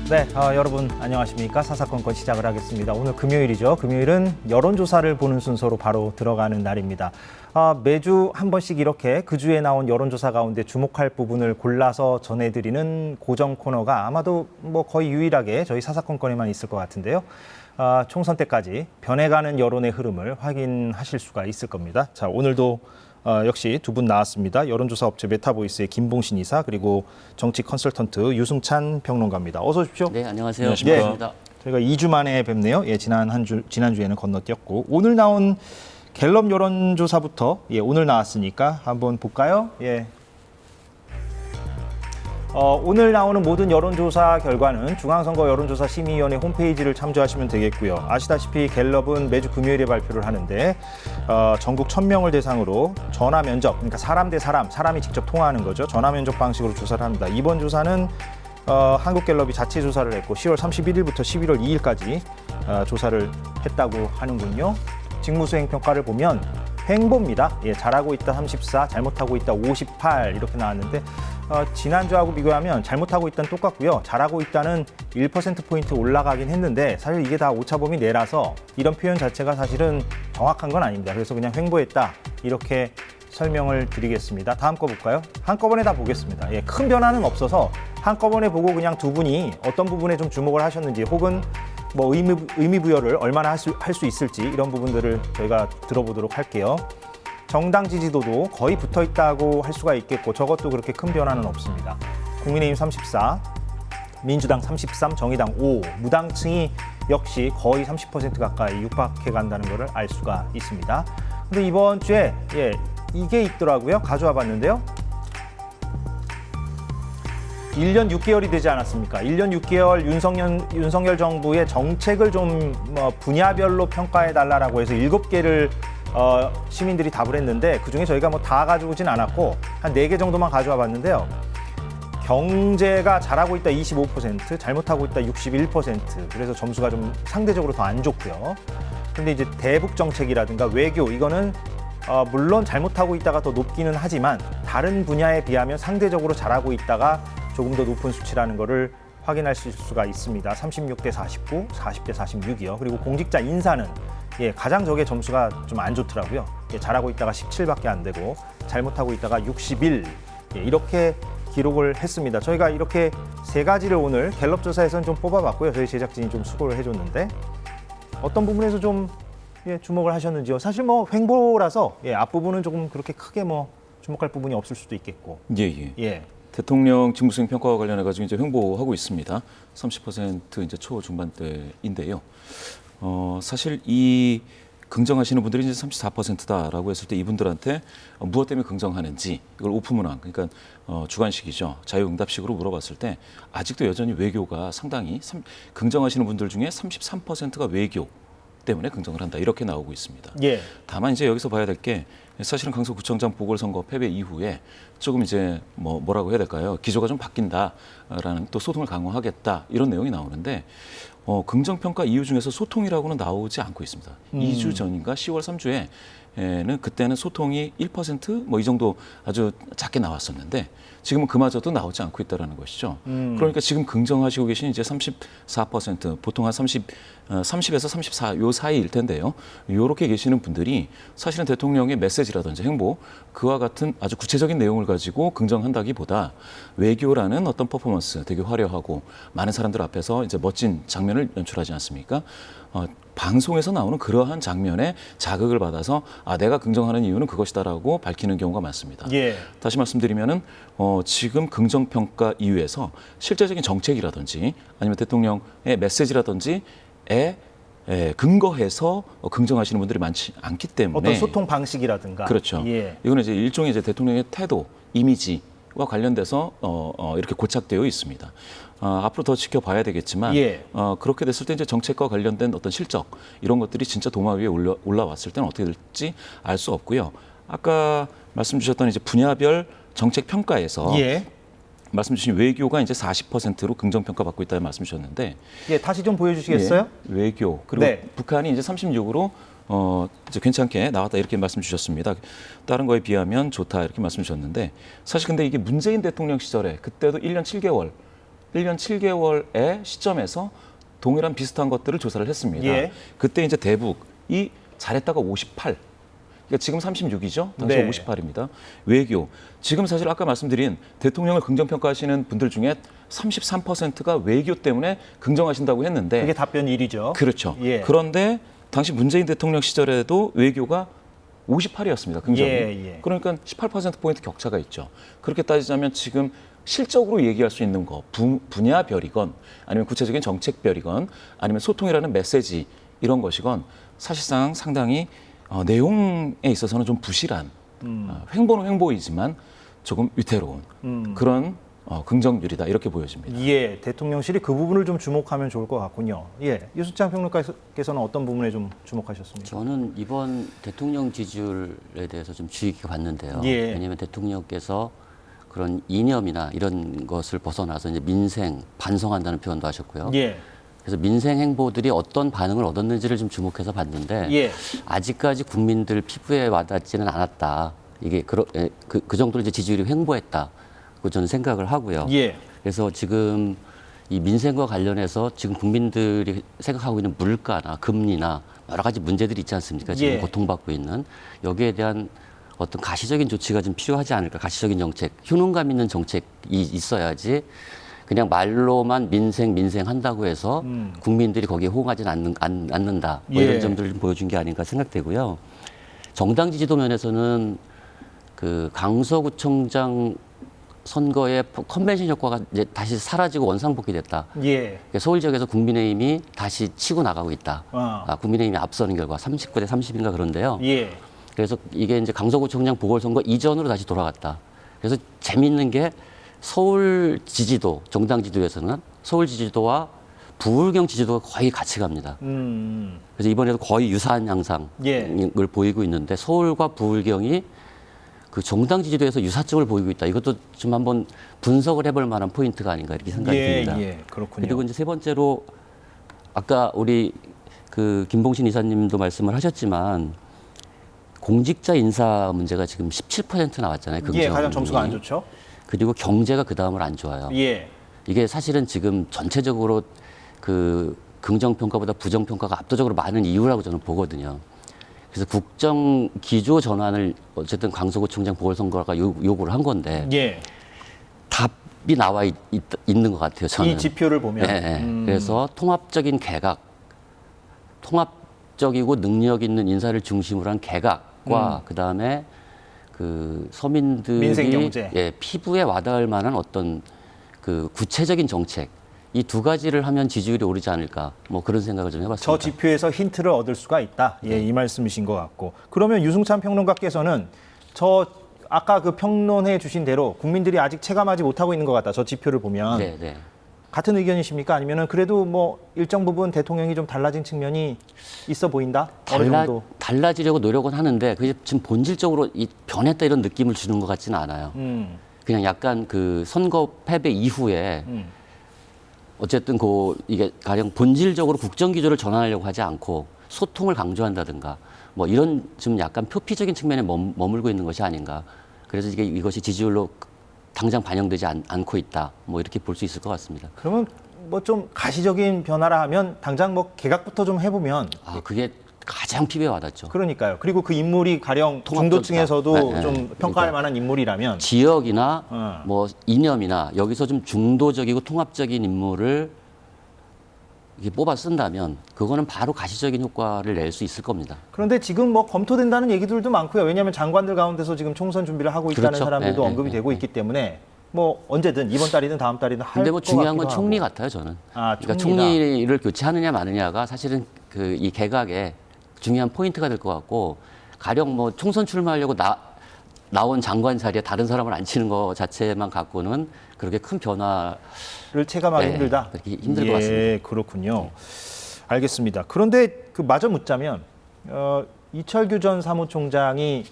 네, 여러분 안녕하십니까? 사사건건 시작을 하겠습니다. 오늘 금요일이죠. 금요일은 여론조사를 보는 순서로 바로 들어가는 날입니다. 매주 한 번씩 이렇게 그 주에 나온 여론조사 가운데 주목할 부분을 골라서 전해드리는 고정 코너가 아마도 뭐 거의 유일하게 저희 사사건건에만 있을 것 같은데요. 총선 때까지 변해가는 여론의 흐름을 확인하실 수가 있을 겁니다. 자, 오늘도 역시 두 분 나왔습니다. 여론조사 업체 메타보이스의 김봉신 이사 그리고 정치 컨설턴트 유승찬 평론가입니다. 어서 오십시오. 네, 안녕하세요. 안녕하십니까. 반갑습니다. 저희가 2주 만에 뵙네요. 예, 지난주에는 건너뛰었고 오늘 나온 갤럽 여론조사부터 오늘 나왔으니까 한번 볼까요? 예. 오늘 나오는 모든 여론조사 결과는 중앙선거 여론조사 심의위원회 홈페이지를 참조하시면 되겠고요. 아시다시피 갤럽은 매주 금요일에 발표를 하는데 전국 1,000명을 대상으로 전화 면접, 그러니까 사람 대 사람이 직접 통화하는 거죠. 전화 면접 방식으로 조사를 합니다. 이번 조사는 한국갤럽이 자체 조사를 했고 10월 31일부터 11월 2일까지 조사를 했다고 하는군요. 직무수행 평가를 보면 횡보입니다. 예, 잘하고 있다 34, 잘못하고 있다 58 이렇게 나왔는데 지난주하고 비교하면 잘못하고 있다는 똑같고요. 잘하고 있다는 1%포인트 올라가긴 했는데 사실 이게 다 오차범위 내라서 이런 표현 자체가 사실은 정확한 건 아닙니다. 그래서 그냥 횡보했다 이렇게 설명을 드리겠습니다. 다음 거 볼까요? 한꺼번에 다 보겠습니다. 예, 큰 변화는 없어서 한꺼번에 보고 그냥 두 분이 어떤 부분에 좀 주목을 하셨는지 혹은 뭐 의미 부여를 얼마나 할 수 있을지 이런 부분들을 저희가 들어보도록 할게요. 정당 지지도도 거의 붙어 있다고 할 수가 있겠고 저것도 그렇게 큰 변화는 없습니다. 국민의힘 34, 민주당 33, 정의당 5, 무당층이 역시 거의 30% 가까이 육박해 간다는 것을 알 수가 있습니다. 근데 이번 주에 이게 있더라고요. 가져와 봤는데요. 1년 6개월이 되지 않았습니까? 1년 6개월 윤석열 정부의 정책을 좀 분야별로 평가해달라고 해서 7개를 시민들이 답을 했는데 그중에 저희가 뭐 다 가져오진 않았고 한 4개 정도만 가져와 봤는데요. 경제가 잘하고 있다 25%, 잘못하고 있다 61%. 그래서 점수가 좀 상대적으로 더 안 좋고요. 근데 이제 대북 정책이라든가 외교 이거는 물론 잘못하고 있다가 더 높기는 하지만 다른 분야에 비하면 상대적으로 잘하고 있다가 조금 더 높은 수치라는 것을 확인하실 수가 있습니다. 36대 49, 40대 46이요. 그리고 공직자 인사는 가장 적의 점수가 좀 안 좋더라고요. 잘하고 있다가 17밖에 안 되고 잘못하고 있다가 61 이렇게 기록을 했습니다. 저희가 이렇게 세 가지를 오늘 갤럽 조사에서는 좀 뽑아봤고요. 저희 제작진이 좀 수고를 해줬는데 어떤 부분에서 좀 주목을 하셨는지요? 사실 뭐 횡보라서 앞부분은 조금 그렇게 크게 뭐 주목할 부분이 없을 수도 있겠고. 예. 대통령 직무수행 평가와 관련해 가지고 이제 횡보하고 있습니다. 30% 이제 초중반대인데요. 사실 이 긍정하시는 분들이 이제 34%다라고 했을 때 이분들한테 무엇 때문에 긍정하는지 이걸 오픈문항, 그러니까 주관식이죠. 자유응답식으로 물어봤을 때 아직도 여전히 외교가 상당히 긍정하시는 분들 중에 33%가 외교 때문에 긍정을 한다 이렇게 나오고 있습니다. 예. 다만 이제 여기서 봐야 될 게 사실은 강서구청장 보궐선거 패배 이후에 조금 이제 뭐라고 해야 될까요? 기조가 좀 바뀐다라는 또 소통을 강화하겠다 이런 내용이 나오는데 긍정평가 이유 중에서 소통이라고는 나오지 않고 있습니다. 2주 전인가 10월 3주에는 그때는 소통이 1% 뭐 이 정도 아주 작게 나왔었는데 지금은 그마저도 나오지 않고 있다는 것이죠. 그러니까 지금 긍정하시고 계신 이제 34% 보통 한 30에서 34 요 사이일 텐데요. 요렇게 계시는 분들이 사실은 대통령의 메시지라든지 행보 그와 같은 아주 구체적인 내용을 가지고 긍정한다기보다 외교라는 어떤 퍼포먼스 되게 화려하고 많은 사람들 앞에서 이제 멋진 장면을 연출하지 않습니까? 방송에서 나오는 그러한 장면에 자극을 받아서 내가 긍정하는 이유는 그것이다라고 밝히는 경우가 많습니다. 예. 다시 말씀드리면은 지금 긍정평가 이유에서 실제적인 정책이라든지 아니면 대통령의 메시지라든지에 근거해서 긍정하시는 분들이 많지 않기 때문에 어떤 소통 방식이라든가. 그렇죠. 이거는 이제 일종의 이제 대통령의 태도, 이미지와 관련돼서 이렇게 고착되어 있습니다. 앞으로 더 지켜봐야 되겠지만 그렇게 됐을 때 이제 정책과 관련된 어떤 실적 이런 것들이 진짜 도마 위에 올라왔을 때는 어떻게 될지 알 수 없고요. 아까 말씀 주셨던 이제 분야별 정책 평가에서 말씀 주신 외교가 이제 40%로 긍정 평가받고 있다는 말씀 주셨는데 다시 좀 보여주시겠어요? 외교 그리고 북한이 이제 36으로 이제 괜찮게 나왔다 이렇게 말씀 주셨습니다. 다른 거에 비하면 좋다 이렇게 말씀 주셨는데 사실 근데 이게 문재인 대통령 시절에 그때도 1년 7개월 1년 7개월의 시점에서 동일한 비슷한 것들을 조사를 했습니다. 예. 그때 이제 대북이 잘했다가 58. 그러니까 지금 36이죠. 당시 네. 58입니다. 외교. 지금 사실 아까 말씀드린 대통령을 긍정평가하시는 분들 중에 33%가 외교 때문에 긍정하신다고 했는데 그게 답변 1위죠. 그렇죠. 예. 그런데 당시 문재인 대통령 시절에도 외교가 58이었습니다. 긍정이. 예. 그러니까 18%포인트 격차가 있죠. 그렇게 따지자면 지금 실적으로 얘기할 수 있는 거, 분야별이건 아니면 구체적인 정책별이건 아니면 소통이라는 메시지 이런 것이건 사실상 상당히 내용에 있어서는 좀 부실한 횡보는 횡보이지만 조금 위태로운 그런 긍정률이다 이렇게 보여집니다. 예, 대통령실이 그 부분을 좀 주목하면 좋을 것 같군요. 예, 유수창 평론가께서는 어떤 부분에 좀 주목하셨습니까? 저는 이번 대통령 지지율에 대해서 좀 주의 깊게 봤는데요. 예. 왜냐하면 대통령께서 그런 이념이나 이런 것을 벗어나서 이제 민생 반성한다는 표현도 하셨고요. 예, 그래서 민생 행보들이 어떤 반응을 얻었는지를 좀 주목해서 봤는데 예, 아직까지 국민들 피부에 와닿지는 않았다. 이게 그 정도로 이제 지지율이 횡보했다. 그 저는 생각을 하고요. 예, 그래서 지금 이 민생과 관련해서 지금 국민들이 생각하고 있는 물가나 금리나 여러 가지 문제들이 있지 않습니까? 지금 예. 고통받고 있는 여기에 대한 어떤 가시적인 조치가 좀 필요하지 않을까? 가시적인 정책, 효능감 있는 정책이 있어야지 그냥 말로만 민생 한다고 해서 국민들이 거기에 호응하지 않는다. 뭐 예. 이런 점들을 좀 보여준 게 아닌가 생각되고요. 정당 지지도 면에서는 그 강서구청장 선거의 컨벤션 효과가 이제 다시 사라지고 원상복귀 됐다. 예, 그러니까 서울 지역에서 국민의힘이 다시 치고 나가고 있다. 국민의힘이 앞서는 결과 39대 30인가 그런데요. 예, 그래서 이게 이제 강서구청장 보궐선거 이전으로 다시 돌아갔다. 그래서 재미있는 게 서울 지지도, 정당 지지도에서는 서울 지지도와 부울경 지지도가 거의 같이 갑니다. 그래서 이번에도 거의 유사한 양상을 예. 보이고 있는데 서울과 부울경이 그 정당 지지도에서 유사점을 보이고 있다. 이것도 좀 한번 분석을 해볼 만한 포인트가 아닌가 이렇게 생각이 듭니다. 예, 그렇군요. 그리고 이제 세 번째로 아까 우리 그 김봉신 이사님도 말씀을 하셨지만 공직자 인사 문제가 지금 17% 나왔잖아요. 예, 가장 점수가 안 좋죠. 그리고 경제가 그 다음을 안 좋아요. 예, 이게 사실은 지금 전체적으로 그 긍정평가보다 부정평가가 압도적으로 많은 이유라고 저는 보거든요. 그래서 국정 기조 전환을 어쨌든 강서구청장 보궐선거가 요구를 한 건데 예. 답이 나와 있는 것 같아요. 저는. 이 지표를 보면. 네. 그래서 통합적인 개각, 통합적이고 능력 있는 인사를 중심으로 한 개각과 그 다음에 그 서민들이 민생 경제. 예, 피부에 와닿을 만한 어떤 그 구체적인 정책 이 두 가지를 하면 지지율이 오르지 않을까 뭐 그런 생각을 좀 해봤습니다. 저 지표에서 힌트를 얻을 수가 있다. 예, 이 말씀이신 것 같고. 그러면 유승찬 평론가께서는 저 아까 그 평론해 주신 대로 국민들이 아직 체감하지 못하고 있는 것 같다. 저 지표를 보면. 네. 같은 의견이십니까? 아니면은 그래도 뭐 일정 부분 대통령이 좀 달라진 측면이 있어 보인다? 어느 정도? 달라지려고 노력은 하는데 그게 지금 본질적으로 변했다 이런 느낌을 주는 것 같지는 않아요. 그냥 약간 그 선거 패배 이후에 어쨌든 이게 가령 본질적으로 국정 기조를 전환하려고 하지 않고 소통을 강조한다든가 뭐 이런 좀 약간 표피적인 측면에 머물고 있는 것이 아닌가. 그래서 이것이 지지율로 당장 반영되지 않고 있다. 뭐 이렇게 볼 수 있을 것 같습니다. 그러면 뭐 좀 가시적인 변화라 하면 당장 뭐 개각부터 좀 해보면 그게 가장 피부에 와닿죠. 그러니까요. 그리고 그 인물이 가령 통합적이다. 중도층에서도 네, 좀 네. 평가할 그러니까 만한 인물이라면 지역이나 뭐 이념이나 여기서 좀 중도적이고 통합적인 인물을 이렇게 뽑아 쓴다면 그거는 바로 가시적인 효과를 낼 수 있을 겁니다. 그런데 지금 뭐 검토된다는 얘기들도 많고요. 왜냐하면 장관들 가운데서 지금 총선 준비를 하고 있다는 그렇죠. 사람들도 네, 언급이 네, 되고 네. 있기 때문에 뭐 언제든 이번 달이든 다음 달이든 할 근데 뭐 것 중요한 같기도 건 총리 하고. 같아요, 저는. 총리다. 그러니까 총리를 교체하느냐 마느냐가 사실은 그 이 개각에 중요한 포인트가 될 것 같고 가령 뭐 총선 출마하려고 나온 장관 자리에 다른 사람을 앉히는 것 자체만 갖고는 그렇게 큰 변화를 체감하기 네, 힘들다. 그렇게 힘들 것 같습니다. 예, 그렇군요. 알겠습니다. 그런데 그 마저 묻자면 이철규 전 사무총장이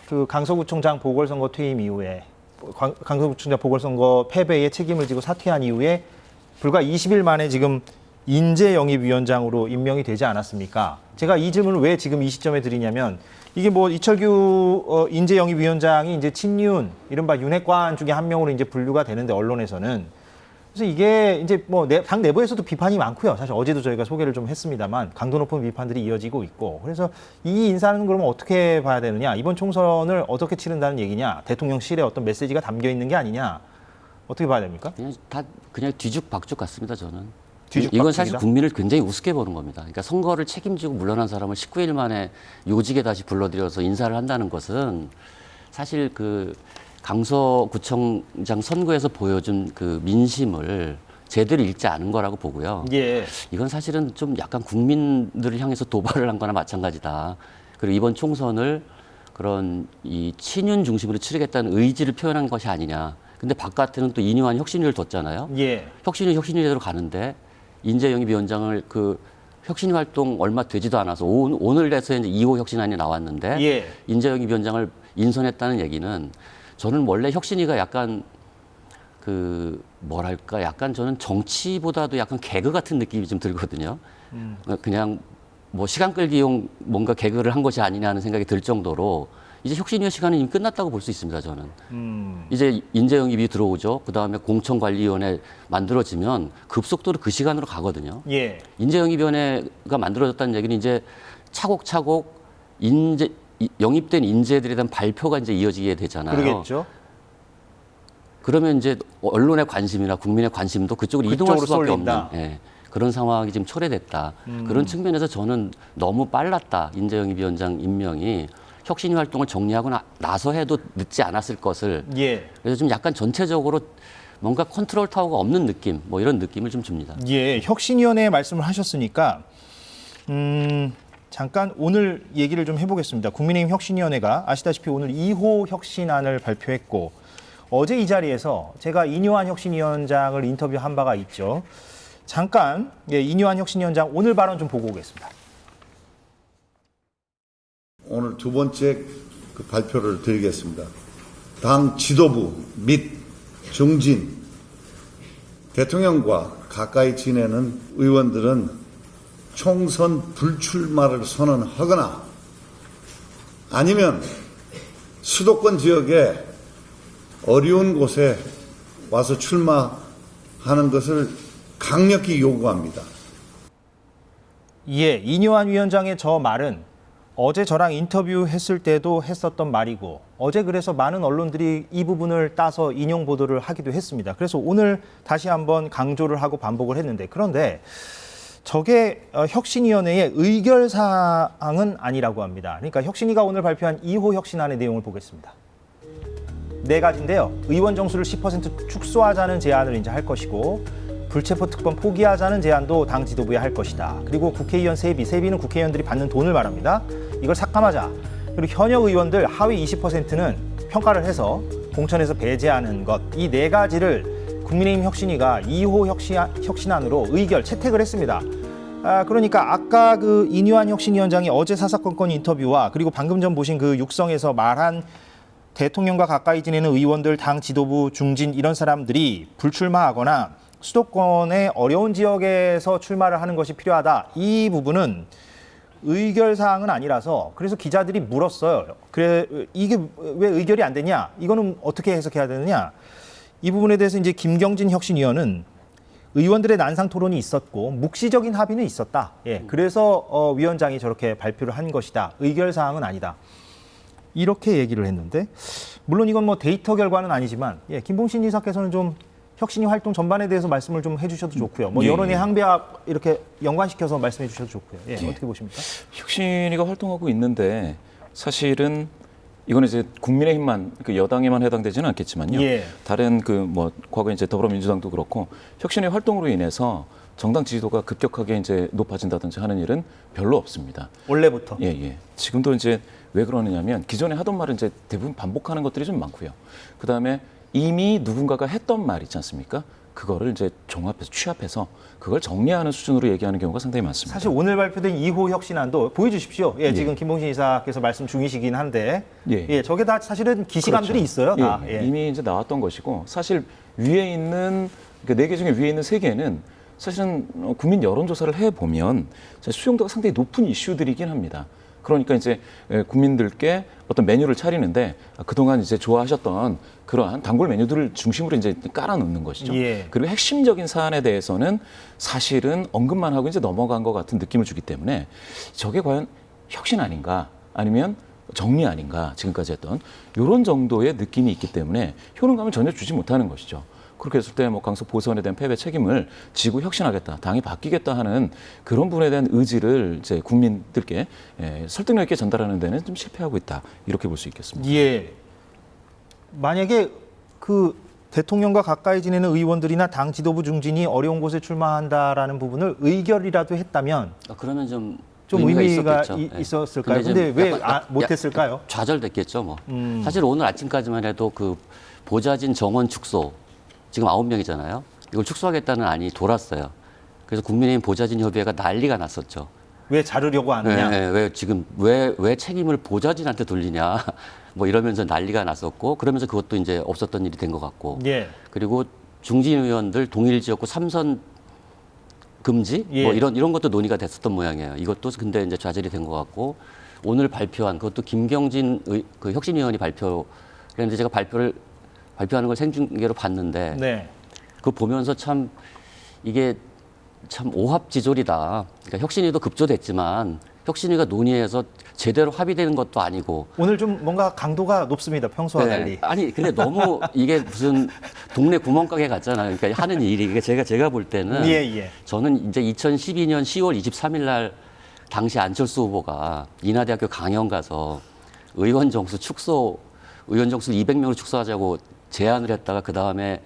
그 강서구청장 보궐선거 퇴임 이후에 강서구청장 보궐선거 패배에 책임을 지고 사퇴한 이후에 불과 20일 만에 지금 인재영입위원장으로 임명이 되지 않았습니까? 제가 이 질문을 왜 지금 이 시점에 드리냐면 이게 뭐 이철규 인재영입위원장이 이제 친윤 이른바 윤핵관 중에 한 명으로 이제 분류가 되는데 언론에서는 그래서 이게 이제 뭐 당 내부에서도 비판이 많고요. 사실 어제도 저희가 소개를 좀 했습니다만 강도 높은 비판들이 이어지고 있고, 그래서 이 인사는 그러면 어떻게 봐야 되느냐, 이번 총선을 어떻게 치른다는 얘기냐, 대통령실에 어떤 메시지가 담겨 있는 게 아니냐, 어떻게 봐야 됩니까? 그냥 뒤죽박죽 같습니다, 저는. 뒤죽박죽이다? 이건 사실 국민을 굉장히 우습게 보는 겁니다. 그러니까 선거를 책임지고 물러난 사람을 19일 만에 요직에 다시 불러들여서 인사를 한다는 것은 사실 그 강서구청장 선거에서 보여준 그 민심을 제대로 읽지 않은 거라고 보고요. 예. 이건 사실은 좀 약간 국민들을 향해서 도발을 한 거나 마찬가지다. 그리고 이번 총선을 그런 이 친윤 중심으로 치르겠다는 의지를 표현한 것이 아니냐. 근데 바깥에는 또 이뇨한 혁신위를 뒀잖아요. 예. 혁신위대로 가는데 인재영입 위원장을 그 혁신위 활동 얼마 되지도 않아서 오늘 돼서 이제 2호 혁신안이 나왔는데 예. 인재영입 위원장을 인선했다는 얘기는 저는 원래 혁신위가 약간 그 뭐랄까 약간 저는 정치보다도 약간 개그 같은 느낌이 좀 들거든요. 그냥 뭐 시간 끌기용 뭔가 개그를 한 것이 아니냐 하는 생각이 들 정도로 이제 혁신위의 시간은 이미 끝났다고 볼 수 있습니다, 저는. 이제 인재영입이 들어오죠. 그다음에 공천관리위원회 만들어지면 급속도로 그 시간으로 가거든요. 예. 인재영입위원회가 만들어졌다는 얘기는 이제 차곡차곡 영입된 인재들에 대한 발표가 이제 이어지게 되잖아요. 그러겠죠. 그러면 이제 언론의 관심이나 국민의 관심도 그쪽으로 이동할 수밖에 쏠린다. 없는 그런 상황이 지금 초래됐다. 그런 측면에서 저는 너무 빨랐다. 인재영입 위원장 임명이 혁신위 활동을 정리하고 나서 해도 늦지 않았을 것을. 예. 그래서 좀 약간 전체적으로 뭔가 컨트롤 타워가 없는 느낌, 뭐 이런 느낌을 좀 줍니다. 예. 혁신위원회 말씀을 하셨으니까 잠깐 오늘 얘기를 좀 해보겠습니다. 국민의힘 혁신위원회가 아시다시피 오늘 2호 혁신안을 발표했고, 어제 이 자리에서 제가 이뇨한 혁신위원장을 인터뷰한 바가 있죠. 잠깐 이뇨한 혁신위원장 오늘 발언 좀 보고 오겠습니다. 오늘 두 번째 그 발표를 드리겠습니다. 당 지도부 및 중진, 대통령과 가까이 지내는 의원들은 총선 불출마를 선언하거나 아니면 수도권 지역에 어려운 곳에 와서 출마하는 것을 강력히 요구합니다. 예, 이뇨한 위원장의 저 말은 어제 저랑 인터뷰했을 때도 했었던 말이고, 어제 그래서 많은 언론들이 이 부분을 따서 인용 보도를 하기도 했습니다. 그래서 오늘 다시 한번 강조를 하고 반복을 했는데, 그런데 저게 혁신위원회의 의결사항은 아니라고 합니다. 그러니까 혁신위가 오늘 발표한 2호 혁신안의 내용을 보겠습니다. 네 가지인데요. 의원 정수를 10% 축소하자는 제안을 이제 할 것이고, 불체포 특권 포기하자는 제안도 당 지도부에 할 것이다. 그리고 국회의원 세비는 국회의원들이 받는 돈을 말합니다. 이걸 삭감하자. 그리고 현역 의원들 하위 20%는 평가를 해서 공천에서 배제하는 것. 이 네 가지를 국민의힘 혁신위가 2호 혁신안으로 채택을 했습니다. 그러니까 아까 그 이뇨한 혁신위원장이 어제 사사건건 인터뷰와 그리고 방금 전 보신 그 육성에서 말한 대통령과 가까이 지내는 의원들, 당 지도부, 중진 이런 사람들이 불출마하거나 수도권의 어려운 지역에서 출마를 하는 것이 필요하다. 이 부분은 의결사항은 아니라서 그래서 기자들이 물었어요. 그래 이게 왜 의결이 안 되냐? 이거는 어떻게 해석해야 되느냐? 이 부분에 대해서 이제 김경진 혁신위원은 의원들의 난상 토론이 있었고 묵시적인 합의는 있었다. 예, 그래서 위원장이 저렇게 발표를 한 것이다. 의결사항은 아니다. 이렇게 얘기를 했는데, 물론 이건 뭐 데이터 결과는 아니지만 김봉신 이사께서는 좀 혁신위 활동 전반에 대해서 말씀을 좀 해주셔도 좋고요. 뭐 여론의 항배합 이렇게 연관시켜서 말씀해 주셔도 좋고요. 어떻게 보십니까? 혁신위가 활동하고 있는데 사실은 이거는 이제 국민의힘만 그 여당에만 해당되지는 않겠지만요. 다른 그 뭐 과거 이제 더불어민주당도 그렇고 혁신위 활동으로 인해서 정당 지지도가 급격하게 이제 높아진다든지 하는 일은 별로 없습니다. 원래부터. 예. 지금도 이제 왜 그러느냐면 기존에 하던 말은 이제 대부분 반복하는 것들이 좀 많고요. 그 다음에 이미 누군가가 했던 말 있지 않습니까? 그거를 이제 종합해서 취합해서 그걸 정리하는 수준으로 얘기하는 경우가 상당히 많습니다. 사실 오늘 발표된 2호 혁신안도 보여주십시오. 지금 김봉신 이사께서 말씀 중이시긴 한데, 저게 다 사실은 기시감들이 그렇죠. 있어요. 다. 이미 이제 나왔던 것이고, 사실 위에 있는 그 4개 중에 위에 있는 3개는 사실은 국민 여론조사를 해보면 수용도가 상당히 높은 이슈들이긴 합니다. 그러니까 이제 국민들께 어떤 메뉴를 차리는데 그동안 이제 좋아하셨던 그러한 단골 메뉴들을 중심으로 이제 깔아 놓는 것이죠. 예. 그리고 핵심적인 사안에 대해서는 사실은 언급만 하고 이제 넘어간 것 같은 느낌을 주기 때문에 저게 과연 혁신 아닌가 아니면 정리 아닌가 지금까지 했던 이런 정도의 느낌이 있기 때문에 효능감을 전혀 주지 못하는 것이죠. 그렇게 했을 때 뭐 강서 보선에 대한 패배 책임을 지고 혁신하겠다, 당이 바뀌겠다 하는 그런 부분에 대한 의지를 이제 국민들께 설득력 있게 전달하는 데는 좀 실패하고 있다 이렇게 볼 수 있겠습니다. 예. 만약에 그 대통령과 가까이 지내는 의원들이나 당 지도부 중진이 어려운 곳에 출마한다라는 부분을 의결이라도 했다면 그러면 좀 의미가 있었겠죠. 있었을까요? 근데 근데 왜 약간 못했을까요? 좌절됐겠죠. 뭐 사실 오늘 아침까지만 해도 그 보좌진 정원 축소 지금 9명이잖아요. 이걸 축소하겠다는 안이 돌았어요. 그래서 국민의힘 보좌진 협의회가 난리가 났었죠. 왜 자르려고 하느냐? 네, 왜 지금 왜 책임을 보좌진한테 돌리냐? 뭐 이러면서 난리가 났었고 그러면서 그것도 이제 없었던 일이 된 것 같고. 예. 그리고 중진 의원들 동일 지역구 3선 금지 예. 뭐 이런 것도 논의가 됐었던 모양이에요. 이것도 근데 이제 좌절이 된 것 같고 오늘 발표한 그것도 김경진 그 혁신위원이 그런데 제가 발표하는 걸 생중계로 봤는데 네. 그거 보면서 참 이게 참 오합지졸이다. 그러니까 혁신위도 급조됐지만 혁신위가 논의해서 제대로 합의되는 것도 아니고 오늘 좀 뭔가 강도가 높습니다. 평소와 달리. 아니 근데 너무 이게 무슨 동네 구멍가게 같잖아요. 그러니까 하는 일이 이게 제가 볼 때는 예. 저는 이제 2012년 10월 23일 날 당시 안철수 후보가 인하대학교 강연 가서 의원 정수를 200명으로 축소하자고 제안을 했다가 그 다음에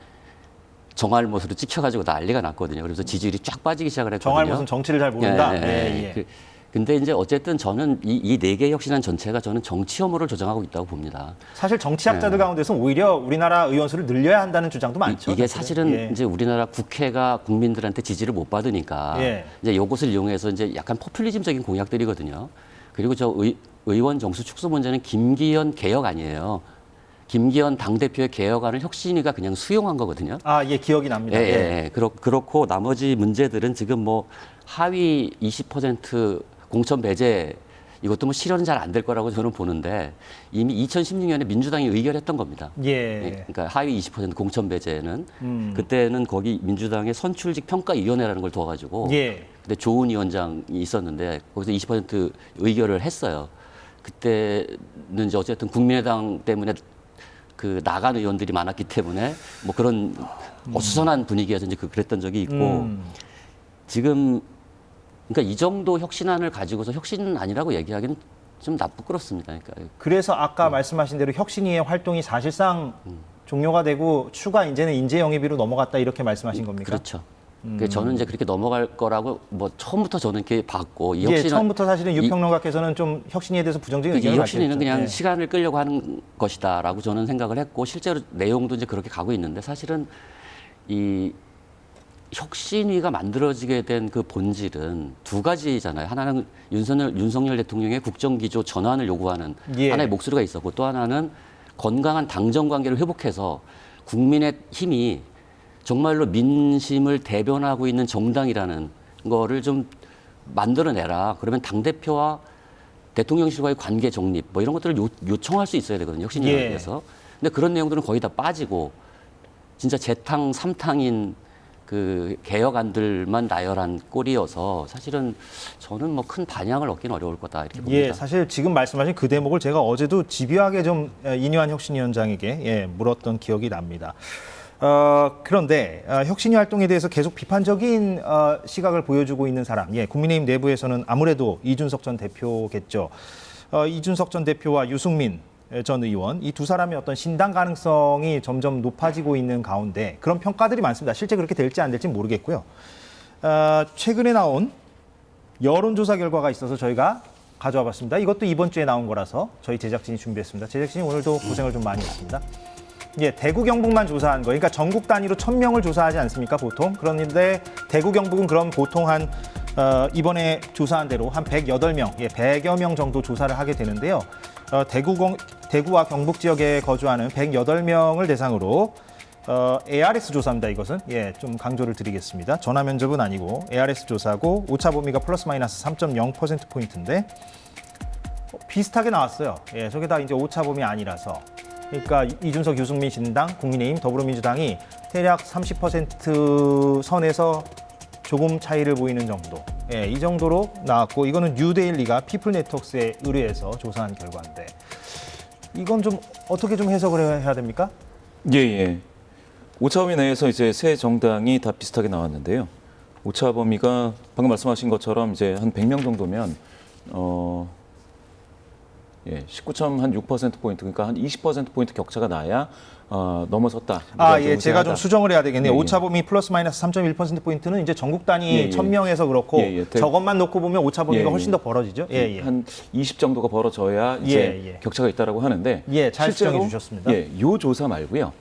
정알못으로 찍혀가지고 난리가 났거든요. 그래서 지지율이 쫙 빠지기 시작을 했거든요. 정알못은 정치를 잘 모른다. 예. 근데 이제 어쨌든 저는 이 네 개 혁신안 전체가 저는 정치 혐오를 조장하고 있다고 봅니다. 사실 정치학자들 가운데서는 오히려 우리나라 의원 수를 늘려야 한다는 주장도 많죠. 이게 사실은. 사실은 이제 우리나라 국회가 국민들한테 지지를 못 받으니까 이제 이것을 이용해서 이제 약간 포퓰리즘적인 공약들이거든요. 그리고 저 의원 정수 축소 문제는 김기현 개혁 아니에요. 김기현 당대표의 개혁안을 혁신위가 그냥 수용한 거거든요. 예, 기억이 납니다. 예. 그렇고 나머지 문제들은 지금 뭐 하위 20% 공천 배제 이것도 뭐 실현은 잘 안 될 거라고 저는 보는데 이미 2016년에 민주당이 의결했던 겁니다. 예. 그러니까 하위 20% 공천 배제는 그때는 거기 민주당의 선출직 평가위원회라는 걸 둬가지고 근데 조은 위원장이 있었는데 거기서 20% 의결을 했어요. 그때는 이제 어쨌든 국민의당 때문에 그 나간 의원들이 많았기 때문에 뭐 그런 어수선한 분위기에서 이제 그랬던 적이 있고 지금 그러니까 이 정도 혁신안을 가지고서 혁신은 아니라고 얘기하기는 좀 부끄럽습니다. 그러니까 그래서 아까 말씀하신 대로 혁신위의 활동이 사실상 종료가 되고 추가 이제는 인재 영입으로 넘어갔다 이렇게 말씀하신 겁니까? 그렇죠. 그러니까 저는 이제 그렇게 넘어갈 거라고 뭐 처음부터 저는 이렇게 봤고 이 혁신은 처음부터 사실은 유평론가께서는 좀 혁신위에 대해서 부정적인 의견을 이 혁신위는 밝혔죠. 그냥 시간을 끌려고 하는 것이다라고 저는 생각을 했고 실제로 내용도 이제 그렇게 가고 있는데 사실은 이 혁신위가 만들어지게 된 그 본질은 두 가지잖아요. 하나는 윤석열 대통령의 국정기조 전환을 요구하는 하나의 목소리가 있었고 또 하나는 건강한 당정 관계를 회복해서 국민의 힘이 정말로 민심을 대변하고 있는 정당이라는 거를 좀 만들어내라. 그러면 당대표와 대통령실과의 관계 정립 뭐 이런 것들을 요청할 수 있어야 되거든요. 혁신위원회에서. 근데 그런 내용들은 거의 다 빠지고 진짜 재탕, 삼탕인 그 개혁안들만 나열한 꼴이어서 사실은 저는 뭐 큰 반향을 얻기는 어려울 거다 이렇게 봅니다. 사실 지금 말씀하신 그 대목을 제가 어제도 집요하게 좀 인유한 혁신위원장에게 물었던 기억이 납니다. 그런데 혁신위 활동에 대해서 계속 비판적인 시각을 보여주고 있는 사람, 국민의힘 내부에서는 아무래도 이준석 전 대표겠죠. 이준석 전 대표와 유승민 전 의원, 이 두 사람의 어떤 신당 가능성이 점점 높아지고 있는 가운데 그런 평가들이 많습니다. 실제 그렇게 될지 안 될지 모르겠고요. 최근에 나온 여론조사 결과가 있어서 저희가 가져와 봤습니다. 이것도 이번 주에 나온 거라서 저희 제작진이 준비했습니다. 제작진이 오늘도 고생을 좀 많이 했습니다. 대구 경북만 조사한 거, 그러니까 전국 단위로 1000명을 조사하지 않습니까, 보통? 그런데 대구 경북은 그럼 보통 한 이번에 조사한 대로 한 108명, 100여 명 정도 조사를 하게 되는데요. 대구와 경북 지역에 거주하는 108명을 대상으로 ARS 조사입니다. 이것은 좀 강조를 드리겠습니다. 전화 면접은 아니고 ARS 조사고 오차 범위가 플러스 마이너스 3.0%포인트인데 비슷하게 나왔어요. 예, 저게 다 이제 오차범위 아니라서. 그러니까 이준석, 유승민 신당, 국민의힘, 더불어민주당이 대략 30% 선에서 조금 차이를 보이는 정도. 예, 이 정도로 나왔고, 이거는 뉴데일리가 피플 네트워크스에 의뢰해서 조사한 결과인데, 이건 좀 어떻게 좀 해석을 해야 됩니까? 예. 오차범위 내에서 이제 세 정당이 다 비슷하게 나왔는데요. 오차범위가 방금 말씀하신 것처럼 이제 한 100명 정도면 19.6% 포인트, 그러니까 한 20% 포인트 격차가 나야 넘어섰다. 예, 제가 좀 수정을 해야 되겠네요. 예. 오차범위 플러스 마이너스 3.1% 포인트는 이제 전국 단위 1000명에서 그렇고 저것만 놓고 보면 오차범위가 훨씬 더 벌어지죠. 예. 한 20 정도가 벌어져야 이제 격차가 있다라고 하는데 잘 실제로 수정해 주셨습니다. 요 조사 말고요.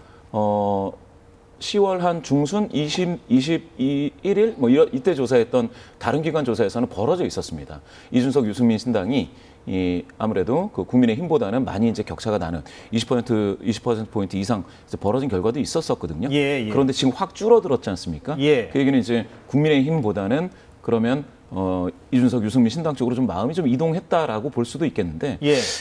10월 한 중순 21일 뭐 이때 조사했던 다른 기관 조사에서는 벌어져 있었습니다. 이준석, 유승민 신당이 아무래도 그 국민의힘보다는 많이 이제 격차가 나는 20% 포인트 이상 이제 벌어진 결과도 있었거든요. 그런데 지금 확 줄어들었지 않습니까? 그 얘기는 이제 국민의힘보다는 그러면 이준석, 유승민 신당 쪽으로 좀 마음이 좀 이동했다라고 볼 수도 있겠는데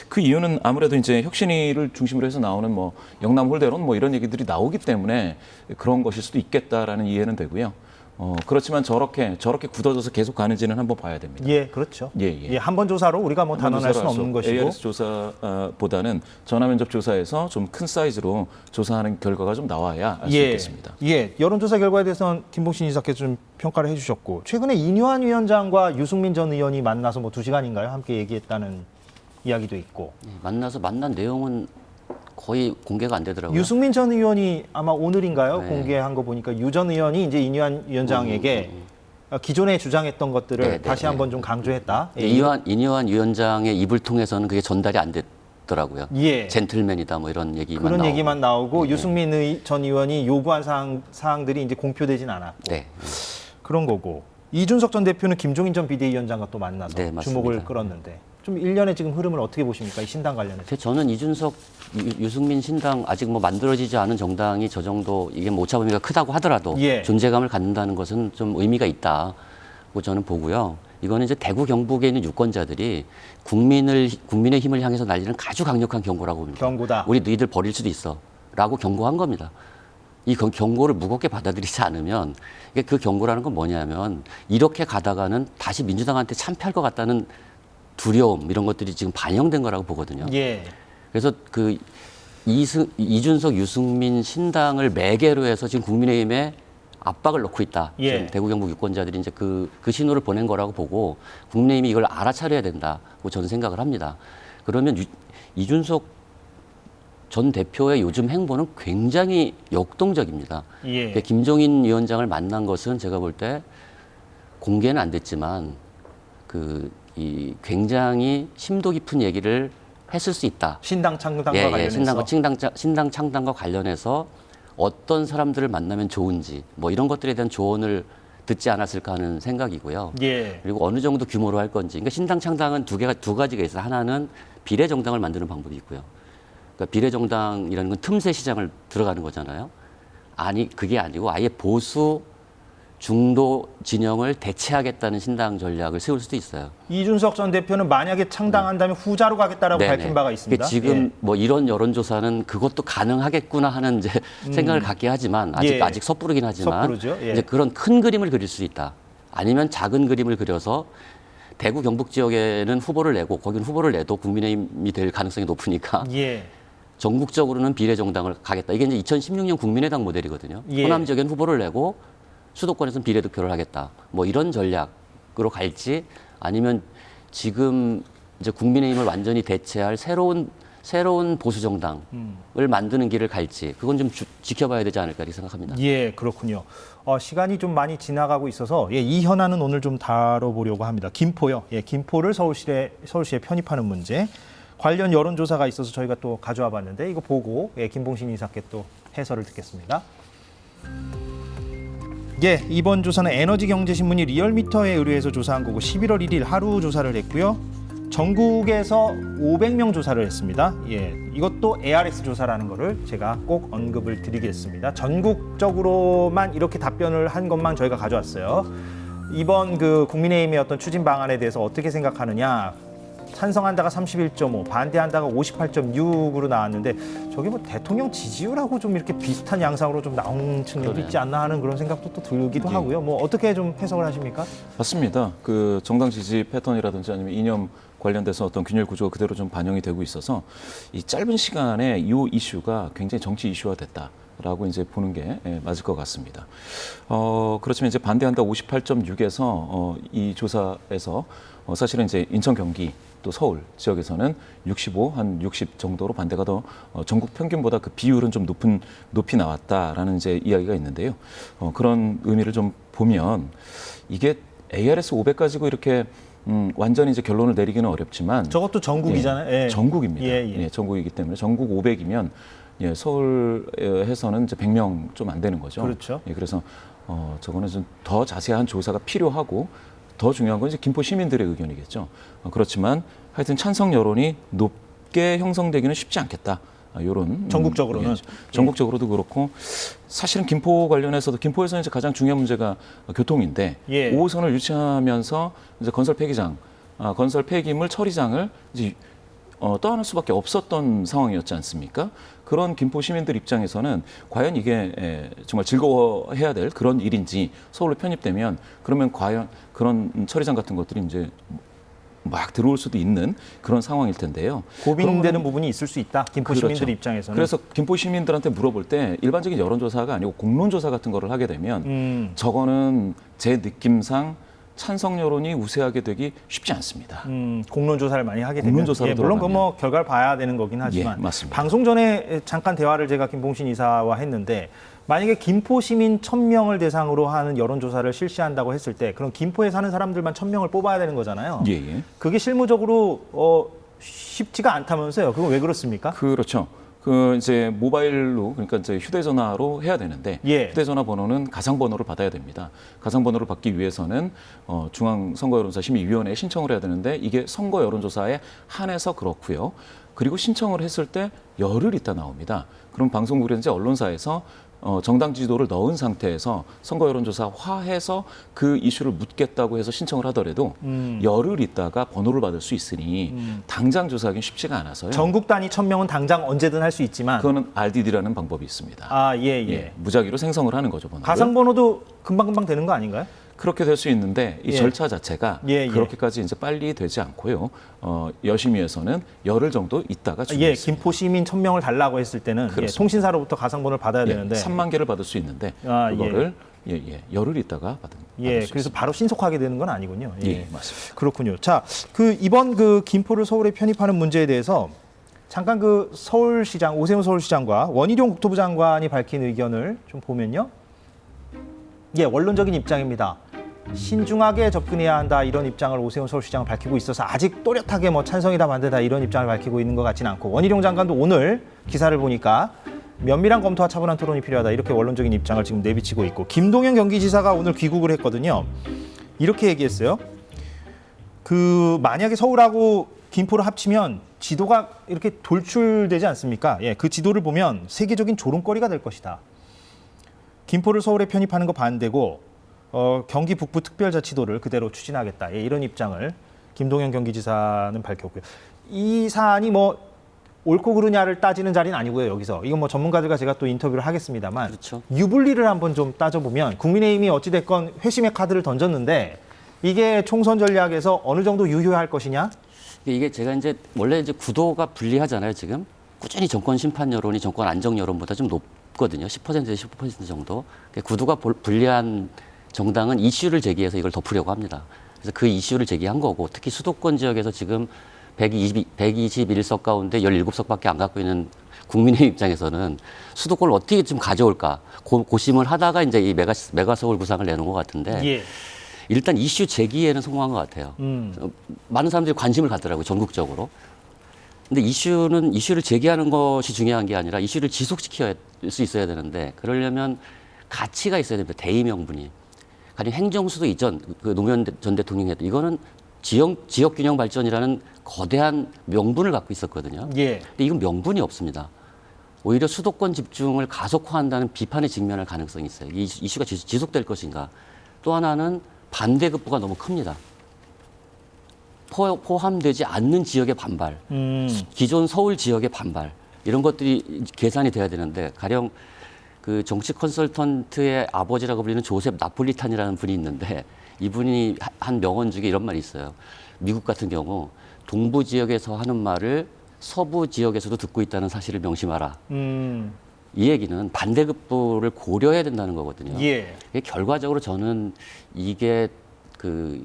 그 이유는 아무래도 이제 혁신위를 중심으로 해서 나오는 뭐 영남 홀대론 뭐 이런 얘기들이 나오기 때문에 그런 것일 수도 있겠다라는 이해는 되고요. 그렇지만 저렇게 굳어져서 계속 가는지는 한번 봐야 됩니다. 그렇죠. 한 번 조사로 우리가 뭐 단언할 수는 없는 것이고. ARS 조사보다는 전화면접 조사에서 좀 큰 사이즈로 조사하는 결과가 좀 나와야 알 수 있겠습니다. 여론조사 결과에 대해서는 김봉신 이사께서 좀 평가를 해주셨고, 최근에 이뇨한 위원장과 유승민 전 의원이 만나서 뭐 2시간인가요? 함께 얘기했다는 이야기도 있고. 만나서 만난 내용은 거의 공개가 안 되더라고요. 유승민 전 의원이 아마 오늘인가요? 공개한 거 보니까 유 전 의원이 이제 이뇨한 위원장에게 기존에 주장했던 것들을 다시 한번 좀 강조했다. 이뇨한 위원장의 입을 통해서는 그게 전달이 안 됐더라고요. 젠틀맨이다 뭐 이런 얘기만 그런 나오고. 얘기만 나오고 유승민 전 의원이 요구한 사항들이 이제 공표되진 않았고 그런 거고, 이준석 전 대표는 김종인 전 비대위원장과 또 만나서 주목을 끌었는데, 좀 일련의 지금 흐름을 어떻게 보십니까? 이 신당 관련해서. 저는 이준석, 유승민 신당 아직 뭐 만들어지지 않은 정당이 저 정도 이게 뭐 오차범위가 크다고 하더라도 존재감을 갖는다는 것은 좀 의미가 있다고 저는 보고요. 이거는 이제 대구 경북에 있는 유권자들이 국민의 힘을 향해서 날리는 아주 강력한 경고라고 봅니다. 경고다. 우리 너희들 버릴 수도 있어라고 경고한 겁니다. 이 경고를 무겁게 받아들이지 않으면 그 경고라는 건 뭐냐면 이렇게 가다가는 다시 민주당한테 참패할 것 같다는 두려움 이런 것들이 지금 반영된 거라고 보거든요. 그래서 그 이준석, 유승민 신당을 매개로 해서 지금 국민의힘에 압박을 넣고 있다. 지금 대구 경북 유권자들이 이제 그 신호를 보낸 거라고 보고 국민의힘이 이걸 알아차려야 된다고 저는 생각을 합니다. 그러면 이준석 전 대표의 요즘 행보는 굉장히 역동적입니다. 김종인 위원장을 만난 것은 제가 볼 때 공개는 안 됐지만 이 굉장히 심도 깊은 얘기를 했을 수 있다. 신당 창당과 관련해서. 신당 창당과 관련해서 어떤 사람들을 만나면 좋은지 뭐 이런 것들에 대한 조언을 듣지 않았을까 하는 생각이고요. 그리고 어느 정도 규모로 할 건지. 그러니까 신당 창당은 두 가지가 있어요. 하나는 비례 정당을 만드는 방법이 있고요. 그러니까 비례 정당이라는 건 틈새 시장을 들어가는 거잖아요. 그게 아니고 아예 보수 중도 진영을 대체하겠다는 신당 전략을 세울 수도 있어요. 이준석 전 대표는 만약에 창당한다면 후자로 가겠다라고 밝힌 바가 있습니다. 지금 뭐 이런 여론조사는 그것도 가능하겠구나 하는 이제 생각을 갖게 하지만 아직 섣부르긴 하지만 이제 그런 큰 그림을 그릴 수 있다. 아니면 작은 그림을 그려서 대구 경북 지역에는 후보를 내고 거기는 후보를 내도 국민의힘이 될 가능성이 높으니까 전국적으로는 비례 정당을 가겠다. 이게 이제 2016년 국민의당 모델이거든요. 호남 지역엔 후보를 내고 수도권에서는 비례 득표를 하겠다. 뭐 이런 전략으로 갈지 아니면 지금 이제 국민의힘을 완전히 대체할 새로운 보수 정당을 만드는 길을 갈지 그건 좀 지켜봐야 되지 않을까 이렇게 생각합니다. 그렇군요. 시간이 좀 많이 지나가고 있어서 이 현안은 오늘 좀 다뤄보려고 합니다. 김포요. 김포를 서울시에 편입하는 문제. 관련 여론조사가 있어서 저희가 또 가져와 봤는데 이거 보고 김봉신 이사께 또 해설을 듣겠습니다. 이번 조사는 에너지경제신문이 리얼미터에 의뢰해서 조사한 거고 11월 1일 하루 조사를 했고요. 전국에서 500명 조사를 했습니다. 이것도 ARS 조사라는 거를 제가 꼭 언급을 드리겠습니다. 전국적으로만 이렇게 답변을 한 것만 저희가 가져왔어요. 이번 그 국민의힘의 어떤 추진 방안에 대해서 어떻게 생각하느냐, 찬성한다가 31.5, 반대한다가 58.6으로 나왔는데 저게 뭐 대통령 지지율하고 좀 이렇게 비슷한 양상으로 좀 나온 측면도 그러네요. 있지 않나 하는 그런 생각도 또 들기도 예. 하고요. 뭐 어떻게 좀 해석을 하십니까? 맞습니다. 그 정당 지지 패턴이라든지 아니면 이념 관련돼서 어떤 균열 구조가 그대로 좀 반영이 되고 있어서 이 짧은 시간에 이 이슈가 굉장히 정치 이슈화 됐다라고 이제 보는 게 맞을 것 같습니다. 그렇지만 이제 반대한다 58.6에서 이 조사에서 사실은 이제 인천, 경기 또 서울 지역에서는 65, 한 60 정도로 반대가 더 전국 평균보다 그 비율은 좀 높이 나왔다라는 이제 이야기가 있는데요. 그런 의미를 좀 보면 이게 ARS 500 가지고 이렇게 완전히 이제 결론을 내리기는 어렵지만 저것도 전국이잖아요. 예. 전국입니다. 예, 예. 전국이기 때문에 전국 500이면 서울에서는 이제 100명 좀 안 되는 거죠. 그렇죠. 그래서 저거는 좀 더 자세한 조사가 필요하고 더 중요한 건 이제 김포 시민들의 의견이겠죠. 그렇지만 하여튼 찬성 여론이 높게 형성되기는 쉽지 않겠다. 이런 전국적으로는? 의견이죠. 전국적으로도 그렇고 사실은 김포 관련해서도 김포에서는 이제 가장 중요한 문제가 교통인데 예. 5호선을 유치하면서 이제 건설 폐기장, 건설 폐기물 처리장을 이제 떠안을 수밖에 없었던 상황이었지 않습니까? 그런 김포 시민들 입장에서는 과연 이게 정말 즐거워해야 될 그런 일인지 서울로 편입되면 그러면 과연 그런 처리장 같은 것들이 이제 막 들어올 수도 있는 그런 상황일 텐데요. 고민되는 부분이 있을 수 있다. 김포 그렇죠. 시민들 입장에서는. 그래서 김포 시민들한테 물어볼 때 일반적인 여론조사가 아니고 공론조사 같은 거를 하게 되면 저거는 제 느낌상 찬성 여론이 우세하게 되기 쉽지 않습니다. 공론 조사를 많이 하게 되면 공론조사로 물론 그 들어가면. 뭐 결과를 봐야 되는 거긴 하지만 예, 맞습니다. 방송 전에 잠깐 대화를 제가 김봉신 이사와 했는데 만약에 김포 시민 1,000명을 대상으로 하는 여론조사를 실시한다고 했을 때 그럼 김포에 사는 사람들만 1,000명을 뽑아야 되는 거잖아요. 예. 그게 실무적으로 쉽지가 않다면서요. 그건 왜 그렇습니까? 그렇죠. 그 이제 모바일로 그러니까 이제 휴대전화로 해야 되는데 예. 휴대전화 번호는 가상번호를 받아야 됩니다. 가상번호를 받기 위해서는 중앙선거여론조사심의위원회에 신청을 해야 되는데 이게 선거 여론조사에 한해서 그렇고요. 그리고 신청을 했을 때 열흘 있다 나옵니다. 그럼 방송국이라든지 언론사에서 정당 지도를 넣은 상태에서 선거 여론조사화해서 그 이슈를 묻겠다고 해서 신청을 하더라도 열흘 있다가 번호를 받을 수 있으니 당장 조사하기는 쉽지가 않아서요. 전국 단위 1,000명은 당장 언제든 할 수 있지만 그거는 RDD라는 방법이 있습니다. 예. 무작위로 생성을 하는 거죠. 번호를. 가상번호도 금방금방 되는 거 아닌가요? 그렇게 될 수 있는데 이 예. 절차 자체가 예. 그렇게까지 이제 빨리 되지 않고요. 여심위에서는 열흘 정도 있다가 예, 주겠습니다. 김포 시민 1,000명을 달라고 했을 때는 통신사로부터 가상번호를 받아야 되는데 3만 개를 받을 수 있는데 그거를 열흘 있다가 받을 수 그래서 바로 신속하게 되는 건 아니군요. 예, 맞습니다. 그렇군요. 자, 이번 김포를 서울에 편입하는 문제에 대해서 잠깐 서울시장 오세훈 서울시장과 원희룡 국토부 장관이 밝힌 의견을 좀 보면요. 원론적인 입장입니다. 신중하게 접근해야 한다 이런 입장을 오세훈 서울시장은 밝히고 있어서 아직 또렷하게 찬성이다 반대다 이런 입장을 밝히고 있는 것 같지는 않고 원희룡 장관도 오늘 기사를 보니까 면밀한 검토와 차분한 토론이 필요하다 이렇게 원론적인 입장을 지금 내비치고 있고 김동연 경기지사가 오늘 귀국을 했거든요. 이렇게 얘기했어요. 만약에 서울하고 김포를 합치면 지도가 이렇게 돌출되지 않습니까? 그 지도를 보면 세계적인 조롱거리가 될 것이다. 김포를 서울에 편입하는 거 반대고 경기 북부 특별자치도를 그대로 추진하겠다. 이런 입장을 김동연 경기지사는 밝혔고요. 이 사안이 옳고 그르냐를 따지는 자리는 아니고요. 여기서 이건 전문가들과 제가 또 인터뷰를 하겠습니다만 그렇죠. 유불리를 한번 좀 따져보면 국민의힘이 어찌됐건 회심의 카드를 던졌는데 이게 총선 전략에서 어느 정도 유효할 것이냐? 이게 제가 원래 구도가 불리하잖아요. 지금 꾸준히 정권 심판 여론이 정권 안정 여론보다 좀 높거든요. 10%에서 15% 정도. 구도가 불리한 정당은 이슈를 제기해서 이걸 덮으려고 합니다. 그래서 그 이슈를 제기한 거고 특히 수도권 지역에서 지금 121석 가운데 17석밖에 안 갖고 있는 국민의 입장에서는 수도권을 어떻게 좀 가져올까 고심을 하다가 이제 이 메가 서울 구상을 내놓은 것 같은데 일단 이슈 제기에는 성공한 것 같아요. 많은 사람들이 관심을 갖더라고요, 전국적으로. 근데 이슈를 제기하는 것이 중요한 게 아니라 이슈를 지속시킬 수 있어야 되는데 그러려면 가치가 있어야 됩니다. 대의 명분이. 가령 행정수도 이전 노무현 전 대통령이 했던 이거는 지역 균형 발전이라는 거대한 명분을 갖고 있었거든요. 근데 이건 명분이 없습니다. 오히려 수도권 집중을 가속화한다는 비판의 직면할 가능성이 있어요. 이 이슈가 지속될 것인가. 또 하나는 반대급부가 너무 큽니다. 포함되지 않는 지역의 반발, 기존 서울 지역의 반발 이런 것들이 계산이 돼야 되는데 가령 그 정치 컨설턴트의 아버지라고 불리는 조셉 나폴리탄이라는 분이 있는데 이분이 한 명언 중에 이런 말이 있어요. 미국 같은 경우 동부 지역에서 하는 말을 서부 지역에서도 듣고 있다는 사실을 명심하라. 이 얘기는 반대급부를 고려해야 된다는 거거든요. 예. 결과적으로 저는 이게 그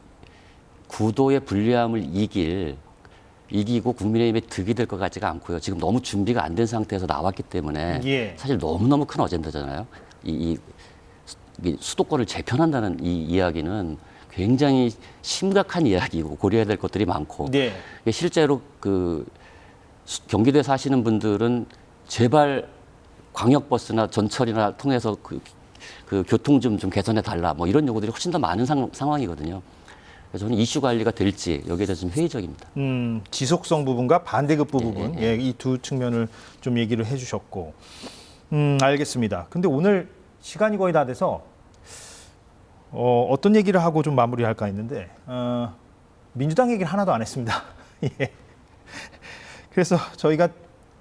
구도의 불리함을 이기고 국민의힘에 득이 될 것 같지가 않고요. 지금 너무 준비가 안 된 상태에서 나왔기 때문에 예. 사실 너무너무 큰 어젠다잖아요. 이 수도권을 재편한다는 이 이야기는 굉장히 심각한 이야기고 고려해야 될 것들이 많고 네. 실제로 그 경기도에 사시는 분들은 제발 광역버스나 전철이나 통해서 그 교통 좀 개선해 달라 뭐 이런 요구들이 훨씬 더 많은 상황이거든요. 그래서 저는 이슈 관리가 될지 여기에 대해서 좀 회의적입니다. 지속성 부분과 반대급부 부분, 예, 이 두 측면을 좀 얘기를 해주셨고, 알겠습니다. 근데 오늘 시간이 거의 다 돼서 어떤 얘기를 하고 좀 마무리할까 했는데 민주당 얘기를 하나도 안 했습니다. 예. 그래서 저희가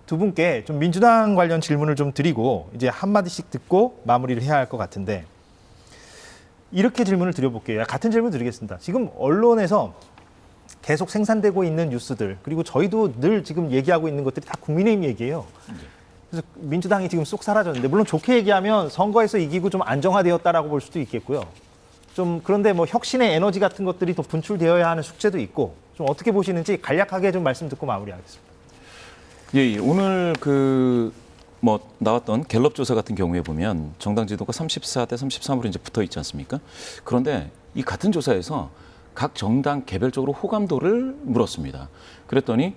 두 분께 좀 민주당 관련 질문을 좀 드리고 이제 한마디씩 듣고 마무리를 해야 할 것 같은데. 이렇게 질문을 드려볼게요. 같은 질문 드리겠습니다. 지금 언론에서 계속 생산되고 있는 뉴스들 그리고 저희도 늘 지금 얘기하고 있는 것들이 다 국민의힘 얘기예요. 그래서 민주당이 지금 쏙 사라졌는데 물론 좋게 얘기하면 선거에서 이기고 좀 안정화되었다라고 볼 수도 있겠고요. 좀 그런데 뭐 혁신의 에너지 같은 것들이 더 분출되어야 하는 숙제도 있고 좀 어떻게 보시는지 간략하게 좀 말씀 듣고 마무리하겠습니다. 예, 오늘 나왔던 갤럽 조사 같은 경우에 보면 정당 지도가 34대 33으로 이제 붙어 있지 않습니까? 그런데 이 같은 조사에서 각 정당 개별적으로 호감도를 물었습니다. 그랬더니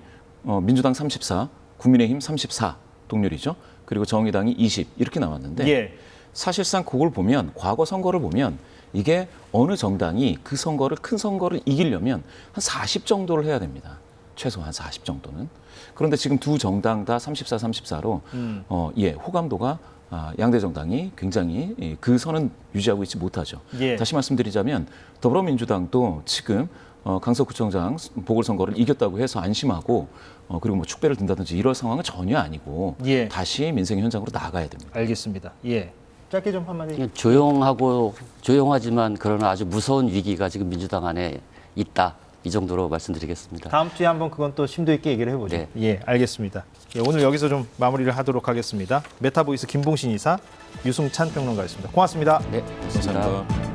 민주당 34, 국민의힘 34 동률이죠. 그리고 정의당이 20 이렇게 나왔는데 예. 사실상 그걸 보면 과거 선거를 보면 이게 어느 정당이 그 큰 선거를 이기려면 한 40 정도를 해야 됩니다. 최소한 40 정도는. 그런데 지금 두 정당 다 34, 34로 호감도가 양대 정당이 굉장히 그 선은 유지하고 있지 못하죠. 예. 다시 말씀드리자면 더불어민주당도 지금 강서구청장 보궐선거를 이겼다고 해서 안심하고 그리고 뭐 축배를 든다든지 이럴 상황은 전혀 아니고 예. 다시 민생 현장으로 나가야 됩니다. 알겠습니다. 예. 짧게 좀 한마디. 그냥 조용하지만 그러나 아주 무서운 위기가 지금 민주당 안에 있다. 이 정도로 말씀드리겠습니다. 다음 주에 한번 그건 또 심도 있게 얘기를 해보죠. 네. 예, 알겠습니다. 예, 오늘 여기서 좀 마무리를 하도록 하겠습니다. 메타보이스 김봉신 이사, 유승찬 평론가였습니다. 고맙습니다. 네, 고맙습니다. 감사합니다.